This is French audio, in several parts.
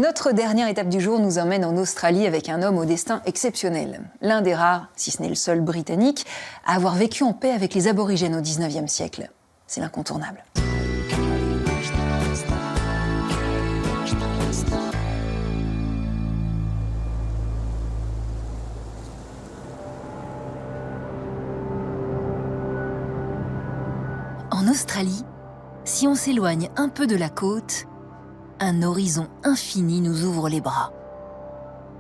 Notre dernière étape du jour nous emmène en Australie avec un homme au destin exceptionnel. L'un des rares, si ce n'est le seul Britannique, à avoir vécu en paix avec les aborigènes au XIXe siècle. C'est l'incontournable. En Australie, si on s'éloigne un peu de la côte, un horizon infini nous ouvre les bras.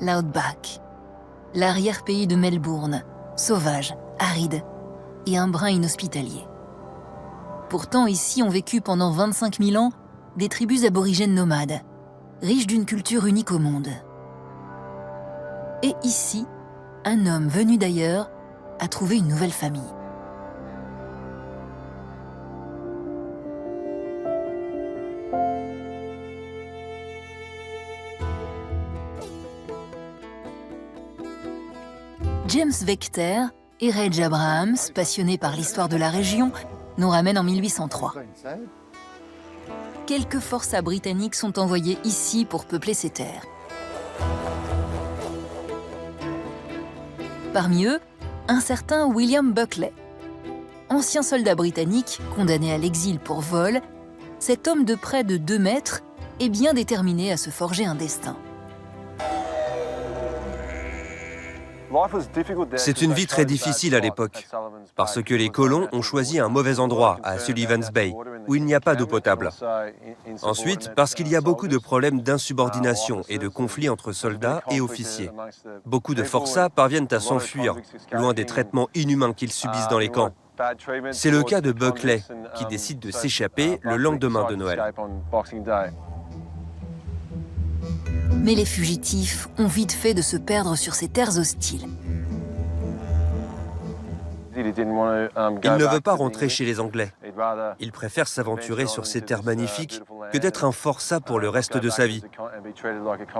L'Outback, l'arrière-pays de Melbourne, sauvage, aride et un brin inhospitalier. Pourtant, ici ont vécu pendant 25 000 ans des tribus aborigènes nomades, riches d'une culture unique au monde. Et ici, un homme venu d'ailleurs a trouvé une nouvelle famille. James Vector et Reg Abrahams, passionnés par l'histoire de la région, nous ramènent en 1803. Quelques forçats britanniques sont envoyés ici pour peupler ces terres. Parmi eux, un certain William Buckley. Ancien soldat britannique, condamné à l'exil pour vol, cet homme de près de 2 mètres est bien déterminé à se forger un destin. C'est une vie très difficile à l'époque, parce que les colons ont choisi un mauvais endroit, à Sullivan's Bay, où il n'y a pas d'eau potable. Ensuite, parce qu'il y a beaucoup de problèmes d'insubordination et de conflits entre soldats et officiers. Beaucoup de forçats parviennent à s'enfuir, loin des traitements inhumains qu'ils subissent dans les camps. C'est le cas de Buckley, qui décide de s'échapper le lendemain de Noël. Mais les fugitifs ont vite fait de se perdre sur ces terres hostiles. Il ne veut pas rentrer chez les Anglais. Il préfère s'aventurer sur ces terres magnifiques que d'être un forçat pour le reste de sa vie.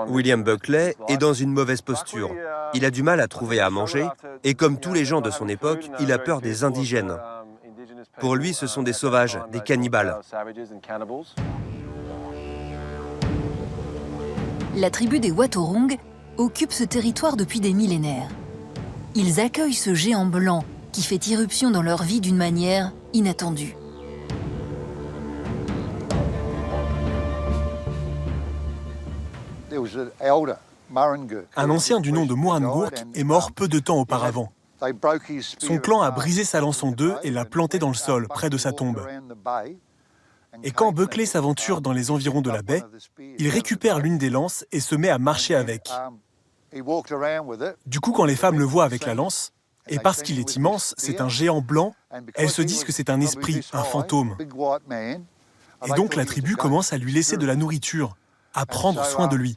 William Buckley est dans une mauvaise posture. Il a du mal à trouver à manger et comme tous les gens de son époque, il a peur des indigènes. Pour lui, ce sont des sauvages, des cannibales. La tribu des Watorong occupe ce territoire depuis des millénaires. Ils accueillent ce géant blanc qui fait irruption dans leur vie d'une manière inattendue. Un ancien du nom de Murangurk est mort peu de temps auparavant. Son clan a brisé sa lance en deux et l'a plantée dans le sol, près de sa tombe. Et quand Buckley s'aventure dans les environs de la baie, il récupère l'une des lances et se met à marcher avec. Du coup, quand les femmes le voient avec la lance, et parce qu'il est immense, c'est un géant blanc, elles se disent que c'est un esprit, un fantôme. Et donc la tribu commence à lui laisser de la nourriture, à prendre soin de lui.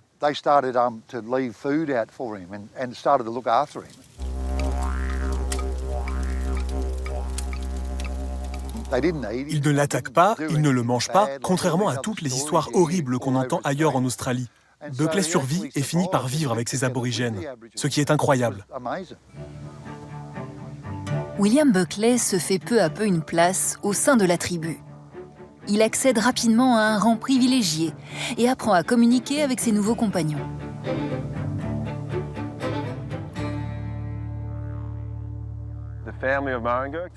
Ils ne l'attaquent pas, ils ne le mangent pas, contrairement à toutes les histoires horribles qu'on entend ailleurs en Australie. Buckley survit et finit par vivre avec ses aborigènes, ce qui est incroyable. William Buckley se fait peu à peu une place au sein de la tribu. Il accède rapidement à un rang privilégié et apprend à communiquer avec ses nouveaux compagnons.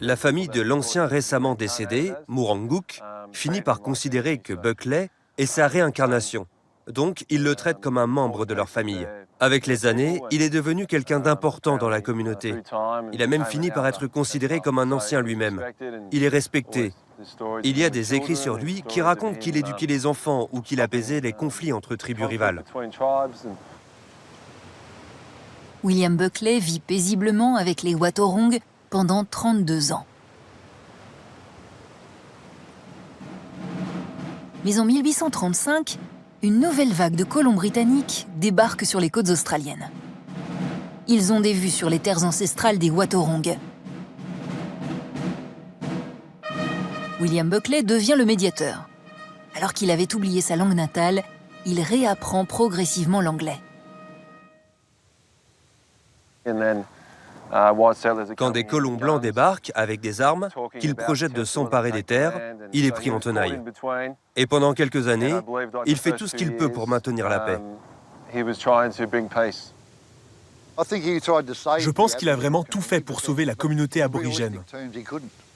La famille de l'ancien récemment décédé, Murangurk, finit par considérer que Buckley est sa réincarnation. Donc, ils le traitent comme un membre de leur famille. Avec les années, il est devenu quelqu'un d'important dans la communauté. Il a même fini par être considéré comme un ancien lui-même. Il est respecté. Il y a des écrits sur lui qui racontent qu'il éduquait les enfants ou qu'il apaisait les conflits entre tribus rivales. William Buckley vit paisiblement avec les Watorong pendant 32 ans. Mais en 1835, une nouvelle vague de colons britanniques débarque sur les côtes australiennes. Ils ont des vues sur les terres ancestrales des Watorong. William Buckley devient le médiateur. Alors qu'il avait oublié sa langue natale, il réapprend progressivement l'anglais. Quand des colons blancs débarquent avec des armes, qu'ils projettent de s'emparer des terres, il est pris en tenaille. Et pendant quelques années, il fait tout ce qu'il peut pour maintenir la paix. Je pense qu'il a vraiment tout fait pour sauver la communauté aborigène.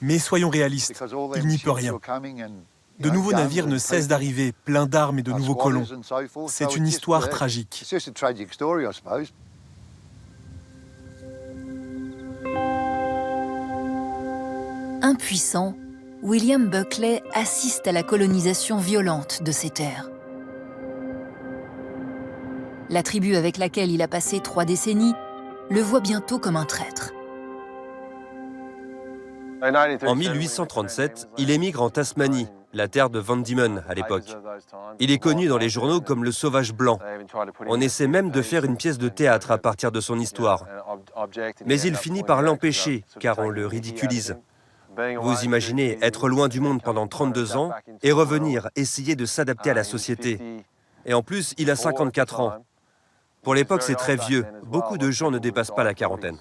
Mais soyons réalistes, il n'y peut rien. De nouveaux navires ne cessent d'arriver, pleins d'armes et de nouveaux colons. C'est une histoire tragique. Impuissant, William Buckley assiste à la colonisation violente de ces terres. La tribu avec laquelle il a passé 3 décennies le voit bientôt comme un traître. En 1837, il émigre en Tasmanie, la terre de Van Diemen à l'époque. Il est connu dans les journaux comme le sauvage blanc. On essaie même de faire une pièce de théâtre à partir de son histoire. Mais il finit par l'empêcher, car on le ridiculise. Vous imaginez être loin du monde pendant 32 ans et revenir, essayer de s'adapter à la société. Et en plus, il a 54 ans. Pour l'époque, c'est très vieux. Beaucoup de gens ne dépassent pas la quarantaine.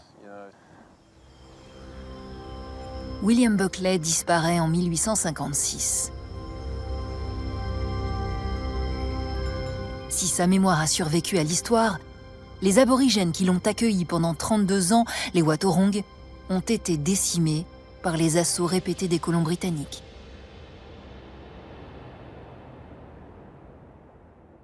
William Buckley disparaît en 1856. Si sa mémoire a survécu à l'histoire, les aborigènes qui l'ont accueilli pendant 32 ans, les Watorong, ont été décimés par les assauts répétés des colons britanniques.